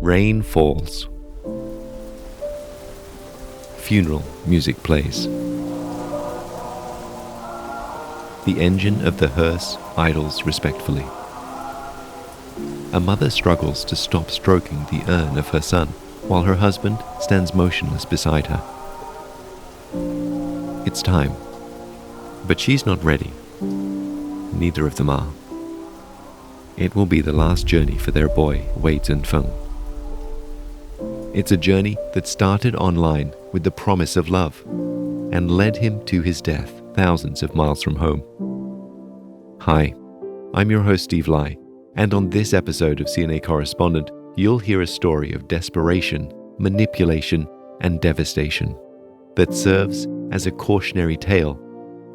Rain falls. Funeral music plays. The engine of the hearse idles respectfully. A mother struggles to stop stroking the urn of her son, while her husband stands motionless beside her. It's time. But she's not ready. Neither of them are. It will be the last journey for their boy, Goi Zhen Feng. It's a journey that started online with the promise of love and led him to his death thousands of miles from home. Hi, I'm your host Steve Lai, and on this episode of CNA Correspondent, you'll hear a story of desperation, manipulation, and devastation that serves as a cautionary tale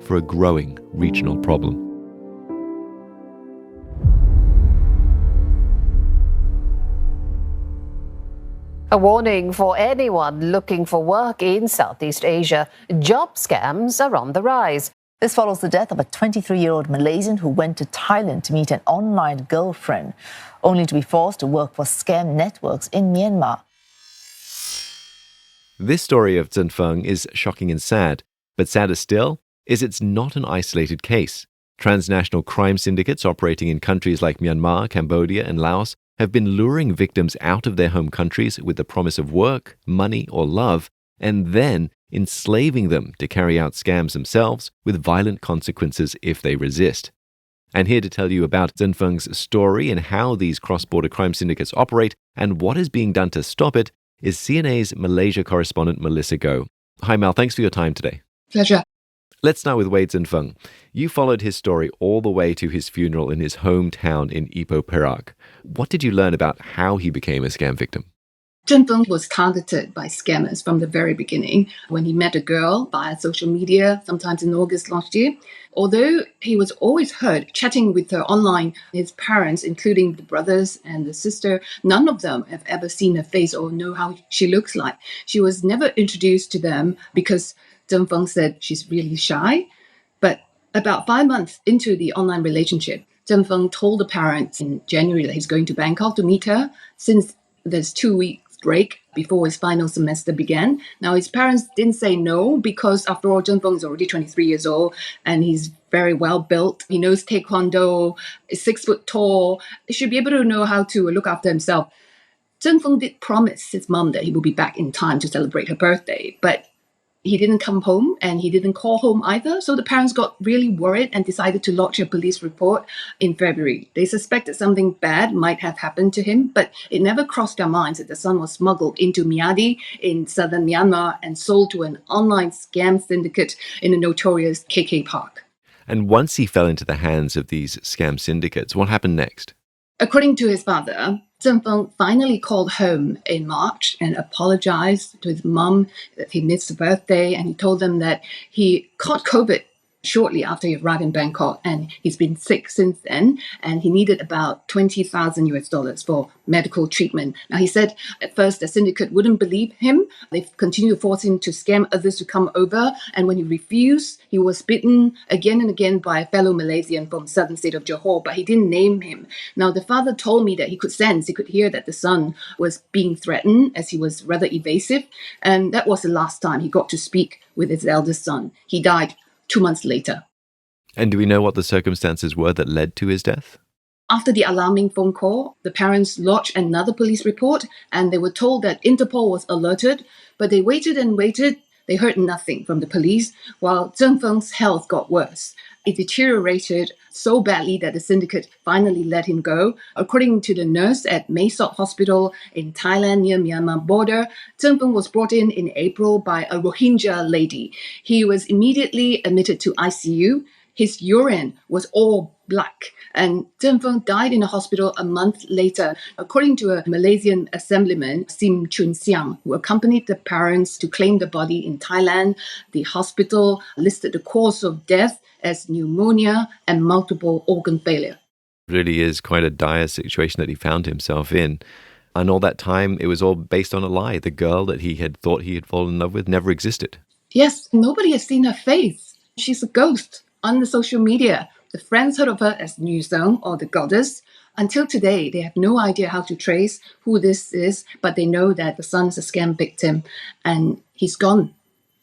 for a growing regional problem. A warning for anyone looking for work in Southeast Asia. Job scams are on the rise. This follows the death of a 23-year-old Malaysian who went to Thailand to meet an online girlfriend, only to be forced to work for scam networks in Myanmar. This story of Zhen Feng is shocking and sad, but sadder still is it's not an isolated case. Transnational crime syndicates operating in countries like Myanmar, Cambodia, and Laos have been luring victims out of their home countries with the promise of work, money, or love, and then enslaving them to carry out scams themselves with violent consequences if they resist. And here to tell you about Zhen Feng's story and how these cross-border crime syndicates operate and what is being done to stop it is CNA's Malaysia correspondent Melissa Goh. Hi Mel, thanks for your time today. Pleasure. Let's start with Goi Zhen Feng. You followed his story all the way to his funeral in his hometown in Ipoh, Perak. What did you learn about how he became a scam victim? Zhen Feng was targeted by scammers from the very beginning when he met a girl via social media, sometimes in August last year. Although he was always heard chatting with her online, his parents, including the brothers and the sister, none of them have ever seen her face or know how she looks like. She was never introduced to them because Zhen Feng said she's really shy. But about 5 months into the online relationship, Zhen Feng told the parents in January that he's going to Bangkok to meet her since there's 2 weeks break before his final semester began. Now, his parents didn't say no because, after all, Zhen Feng is already 23 years old and he's very well built. He knows Taekwondo, is 6 foot tall. He should be able to know how to look after himself. Zhen Feng did promise his mom that he will be back in time to celebrate her birthday, but he didn't come home and he didn't call home either. So the parents got really worried and decided to lodge a police report in February. They suspected something bad might have happened to him, but it never crossed their minds that the son was smuggled into Myanmar in southern Myanmar and sold to an online scam syndicate in the notorious KK Park. And once he fell into the hands of these scam syndicates, what happened next? According to his father, Zhen Feng finally called home in March and apologized to his mum that he missed the birthday, and he told them that he caught COVID shortly after he arrived in Bangkok, and he's been sick since then, and he needed about $20,000 for medical treatment. Now, he said at first the syndicate wouldn't believe him. They continued to force him to scam others to come over, and when he refused, he was bitten again and again by a fellow Malaysian from southern state of Johor, but he didn't name him. Now, the father told me that he could hear that the son was being threatened as he was rather evasive, and that was the last time he got to speak with his eldest son. He died 2 months later. And do we know what the circumstances were that led to his death? After the alarming phone call, the parents lodged another police report and they were told that Interpol was alerted, but they waited and waited. They heard nothing from the police, while Zhen Feng's health got worse. It deteriorated so badly that the syndicate finally let him go. According to the nurse at Mae Sot Hospital in Thailand near Myanmar border, Zhen Feng was brought in April by a Rohingya lady. He was immediately admitted to ICU. His urine was all black, and Zhen Feng died in a hospital a month later. According to a Malaysian assemblyman, Sim Chun Siang, who accompanied the parents to claim the body in Thailand, the hospital listed the cause of death as pneumonia and multiple organ failure. It really is quite a dire situation that he found himself in. And all that time, it was all based on a lie. The girl that he had thought he had fallen in love with never existed. Yes, nobody has seen her face. She's a ghost on the social media. The friends heard of her as New Zone or the goddess. Until today, they have no idea how to trace who this is, but they know that the son is a scam victim and he's gone.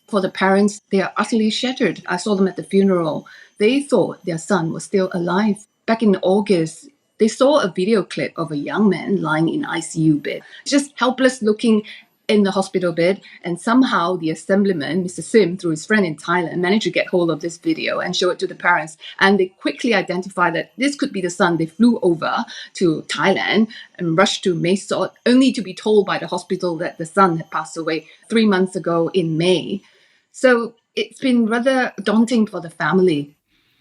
For the parents, they are utterly shattered. I saw them at the funeral. They thought their son was still alive. Back in August, they saw a video clip of a young man lying in ICU bed, just helpless looking in the hospital bed. And somehow the assemblyman, Mr. Sim, through his friend in Thailand, managed to get hold of this video and show it to the parents. And they quickly identified that this could be the son. They flew over to Thailand and rushed to Mae Sot, only to be told by the hospital that the son had passed away 3 months ago in May. So it's been rather daunting for the family.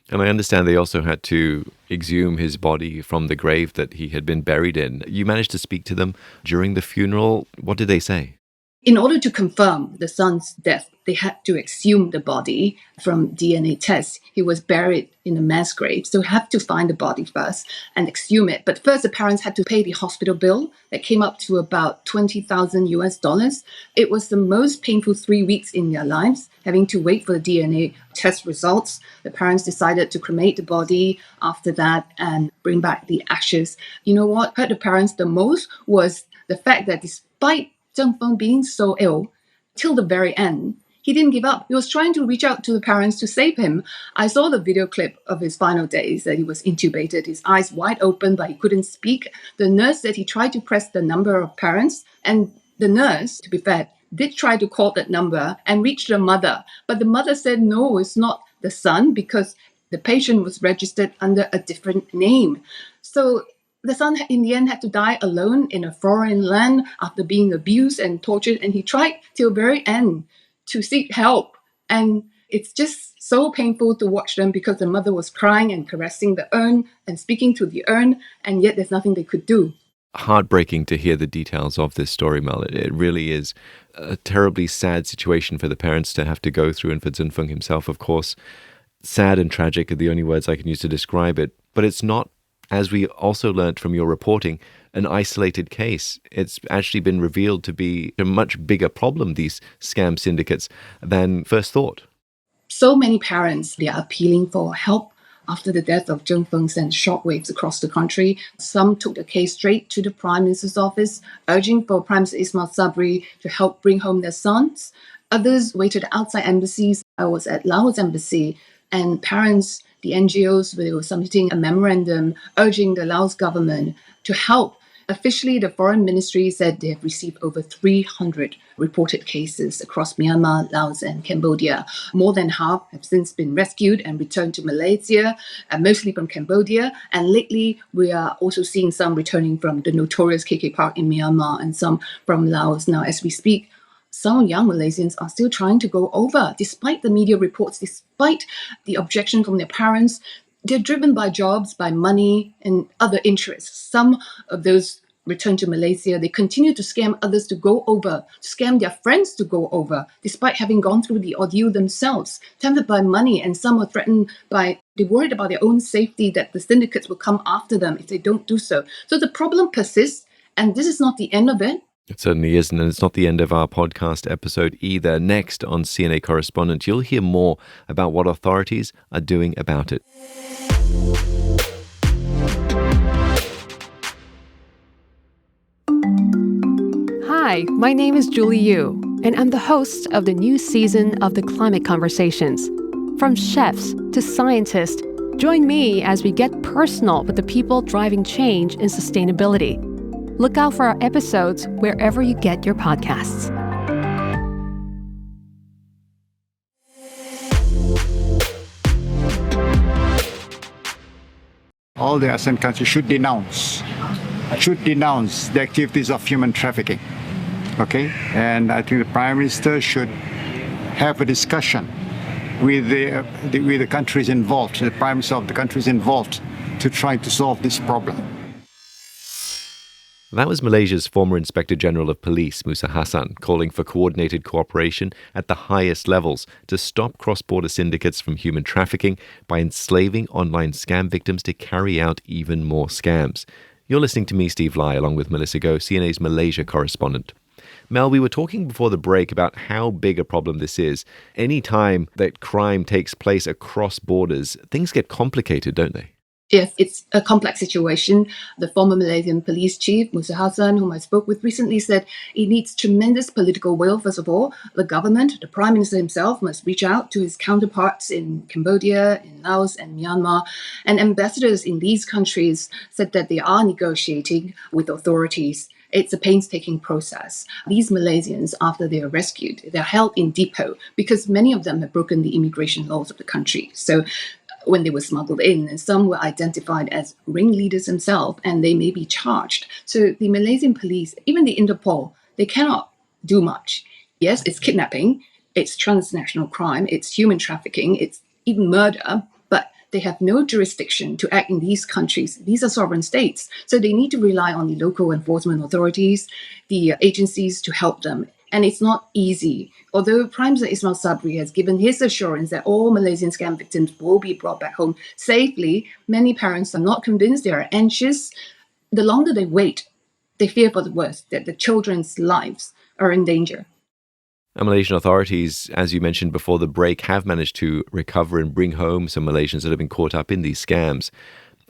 And I understand they also had to exhume his body from the grave that he had been buried in. You managed to speak to them during the funeral. What did they say? In order to confirm the son's death, they had to exhume the body from DNA tests. He was buried in a mass grave, so have to find the body first and exhume it. But first, the parents had to pay the hospital bill that came up to about $20,000. It was the most painful 3 weeks in their lives, having to wait for the DNA test results. The parents decided to cremate the body after that and bring back the ashes. You know what hurt the parents the most was the fact that despite Zhen Feng being so ill, till the very end, he didn't give up. He was trying to reach out to the parents to save him. I saw the video clip of his final days that he was intubated, his eyes wide open, but he couldn't speak. The nurse said he tried to press the number of parents, and the nurse, to be fair, did try to call that number and reach the mother. But the mother said, no, it's not the son, because the patient was registered under a different name. So the son, in the end, had to die alone in a foreign land after being abused and tortured. And he tried till the very end to seek help. And it's just so painful to watch them because the mother was crying and caressing the urn and speaking to the urn, and yet there's nothing they could do. Heartbreaking to hear the details of this story, Mel. It really is a terribly sad situation for the parents to have to go through, and for Zhen Feng himself, of course. Sad and tragic are the only words I can use to describe it. But it's not, as we also learnt from your reporting, an isolated case. It's actually been revealed to be a much bigger problem, these scam syndicates, than first thought. So many parents, they are appealing for help after the death of Zhen Feng sent shockwaves across the country. Some took the case straight to the Prime Minister's office, urging for Prime Minister Ismail Sabri to help bring home their sons. Others waited outside embassies. I was at Laos Embassy, and parents, the NGOs, they were submitting a memorandum urging the Laos government to help. Officially, the Foreign Ministry said they have received over 300 reported cases across Myanmar, Laos, and Cambodia. More than half have since been rescued and returned to Malaysia, mostly from Cambodia. And lately, we are also seeing some returning from the notorious KK Park in Myanmar and some from Laos. Now, as we speak, some young Malaysians are still trying to go over, despite the media reports, despite the objection from their parents. They're driven by jobs, by money, and other interests. Some of those return to Malaysia. They continue to scam others to go over, scam their friends to go over, despite having gone through the ordeal themselves, tempted by money, and some are threatened by, they're worried about their own safety, that the syndicates will come after them if they don't do so. So the problem persists, and this is not the end of it. It certainly isn't, and it's not the end of our podcast episode either. Next on CNA Correspondent, you'll hear more about what authorities are doing about it. Hi, my name is Julie Yu, and I'm the host of the new season of the Climate Conversations. From chefs to scientists, join me as we get personal with the people driving change in sustainability. Look out for our episodes wherever you get your podcasts. All the ASEAN countries should denounce the activities of human trafficking. Okay? And I think the Prime Minister should have a discussion with the countries involved, the Prime Minister of the countries involved, to try to solve this problem. That was Malaysia's former Inspector General of Police, Musa Hassan, calling for coordinated cooperation at the highest levels to stop cross-border syndicates from human trafficking by enslaving online scam victims to carry out even more scams. You're listening to me, Steve Lai, along with Melissa Goh, CNA's Malaysia correspondent. Mel, we were talking before the break about how big a problem this is. Any time that crime takes place across borders, things get complicated, don't they? Yes, it's a complex situation. The former Malaysian police chief, Musa Hassan, whom I spoke with recently, said it needs tremendous political will, first of all. The government, the Prime Minister himself, must reach out to his counterparts in Cambodia, in Laos and Myanmar. And ambassadors in these countries said that they are negotiating with authorities. It's a painstaking process. These Malaysians, after they are rescued, they're held in depot because many of them have broken the immigration laws of the country. So when they were smuggled in, and some were identified as ringleaders themselves, and they may be charged. So the Malaysian police, even the Interpol, they cannot do much. Yes, it's kidnapping, it's transnational crime, it's human trafficking, it's even murder, but they have no jurisdiction to act in these countries. These are sovereign states, so they need to rely on the local enforcement authorities, the agencies to help them. And it's not easy. Although Prime Minister Ismail Sabri has given his assurance that all Malaysian scam victims will be brought back home safely, many parents are not convinced. They are anxious. The longer they wait, they fear for the worst, that the children's lives are in danger. Malaysian authorities, as you mentioned before the break, have managed to recover and bring home some Malaysians that have been caught up in these scams.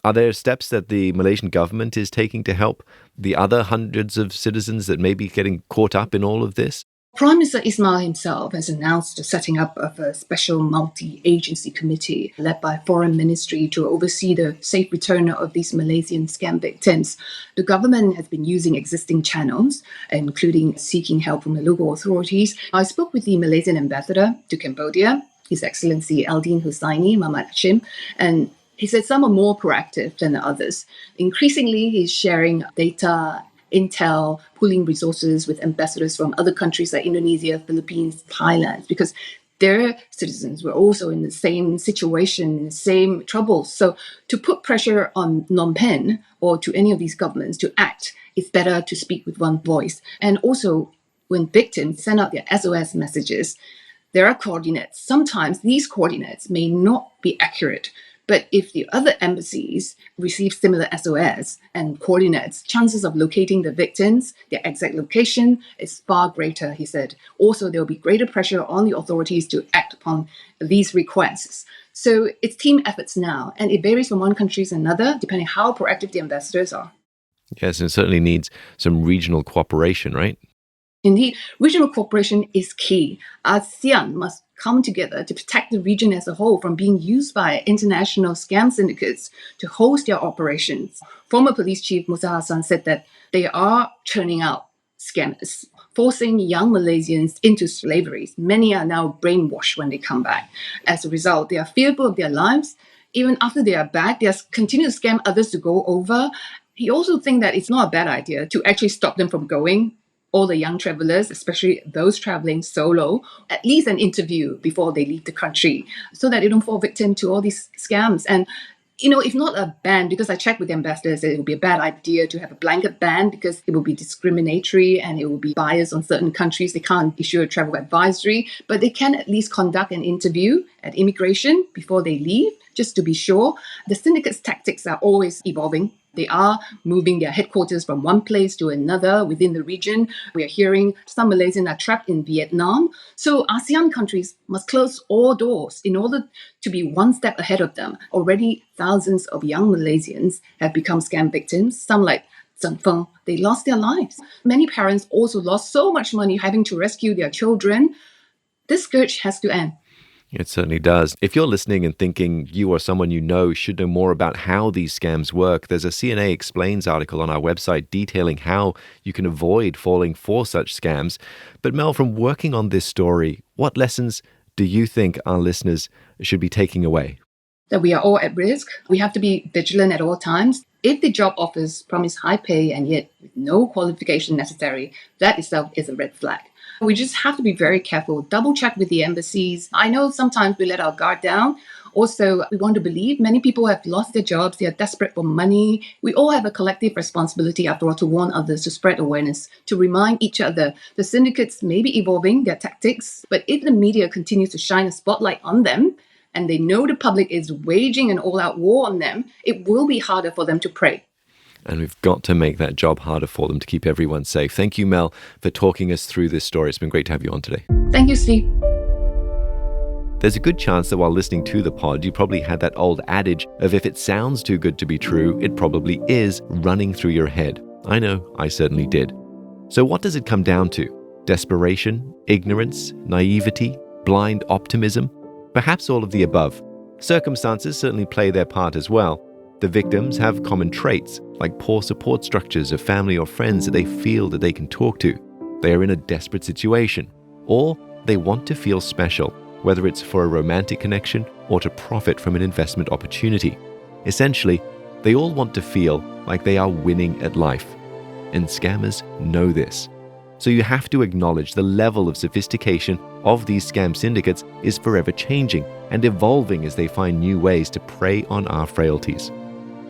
Are there steps that the Malaysian government is taking to help the other hundreds of citizens that may be getting caught up in all of this? Prime Minister Ismail himself has announced the setting up of a special multi-agency committee led by Foreign Ministry to oversee the safe return of these Malaysian scam victims. The government has been using existing channels, including seeking help from the local authorities. I spoke with the Malaysian ambassador to Cambodia, His Excellency Aldin Hussaini Muhammad Hashim, and he said some are more proactive than the others. Increasingly, he's sharing data, intel, pooling resources with ambassadors from other countries like Indonesia, Philippines, Thailand, because their citizens were also in the same situation, in the same troubles. So to put pressure on Phnom Penh or to any of these governments to act, it's better to speak with one voice. And also, when victims send out their SOS messages, there are coordinates. Sometimes these coordinates may not be accurate. But if the other embassies receive similar SOS and coordinates, chances of locating the victims, their exact location, is far greater, he said. Also, there will be greater pressure on the authorities to act upon these requests. So it's team efforts now, and it varies from one country to another, depending how proactive the ambassadors are. Yes, and it certainly needs some regional cooperation, right? Indeed, regional cooperation is key. ASEAN must come together to protect the region as a whole from being used by international scam syndicates to host their operations. Former police chief Musa Hassan said that they are churning out scammers, forcing young Malaysians into slavery. Many are now brainwashed when they come back. As a result, they are fearful of their lives. Even after they are back, they continue to scam others to go over. He also thinks that it's not a bad idea to actually stop them from going. All the young travelers, especially those traveling solo, at least an interview before they leave the country so that they don't fall victim to all these scams. And, if not a ban, because I checked with the ambassadors, it would be a bad idea to have a blanket ban because it will be discriminatory and it will be biased on certain countries. They can't issue a travel advisory, but they can at least conduct an interview at immigration before they leave, just to be sure. The syndicate's tactics are always evolving. They are moving their headquarters from one place to another within the region. We are hearing some Malaysians are trapped in Vietnam. So ASEAN countries must close all doors in order to be one step ahead of them. Already, thousands of young Malaysians have become scam victims. Some like Tanfung, they lost their lives. Many parents also lost so much money having to rescue their children. This scourge has to end. It certainly does. If you're listening and thinking you or someone you know should know more about how these scams work, there's a CNA Explains article on our website detailing how you can avoid falling for such scams. But Mel, from working on this story, what lessons do you think our listeners should be taking away? That we are all at risk. We have to be vigilant at all times. If the job offers promise high pay and yet with no qualification necessary, that itself is a red flag. We just have to be very careful, double check with the embassies. I know sometimes we let our guard down. Also, we want to believe many people have lost their jobs. They are desperate for money. We all have a collective responsibility, after all, to warn others, to spread awareness, to remind each other. The syndicates may be evolving their tactics, but if the media continues to shine a spotlight on them, and they know the public is waging an all-out war on them, it will be harder for them to prey. And we've got to make that job harder for them to keep everyone safe. Thank you, Mel, for talking us through this story. It's been great to have you on today. Thank you, Steve. There's a good chance that while listening to the pod, you probably had that old adage of if it sounds too good to be true, it probably is running through your head. I know, I certainly did. So what does it come down to? Desperation, ignorance, naivety, blind optimism? Perhaps all of the above. Circumstances certainly play their part as well. The victims have common traits, like poor support structures of family or friends that they feel that they can talk to. They are in a desperate situation, or they want to feel special, whether it's for a romantic connection or to profit from an investment opportunity. Essentially, they all want to feel like they are winning at life. And scammers know this. So you have to acknowledge the level of sophistication of these scam syndicates is forever changing and evolving as they find new ways to prey on our frailties.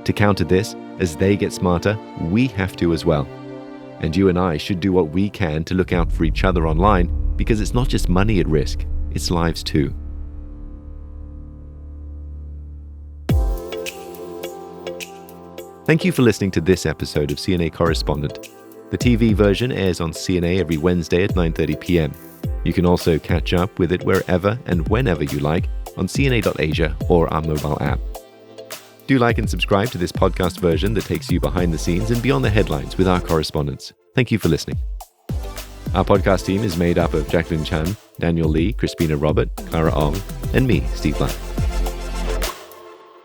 To counter this, as they get smarter, we have to as well. And you and I should do what we can to look out for each other online, because it's not just money at risk, it's lives too. Thank you for listening to this episode of CNA Correspondent. The TV version airs on CNA every Wednesday at 9:30 p.m. You can also catch up with it wherever and whenever you like on cna.asia or our mobile app. Do like and subscribe to this podcast version that takes you behind the scenes and beyond the headlines with our correspondents. Thank you for listening. Our podcast team is made up of Jacqueline Chan, Daniel Lee, Crispina Robert, Clara Ong, and me, Steve Black.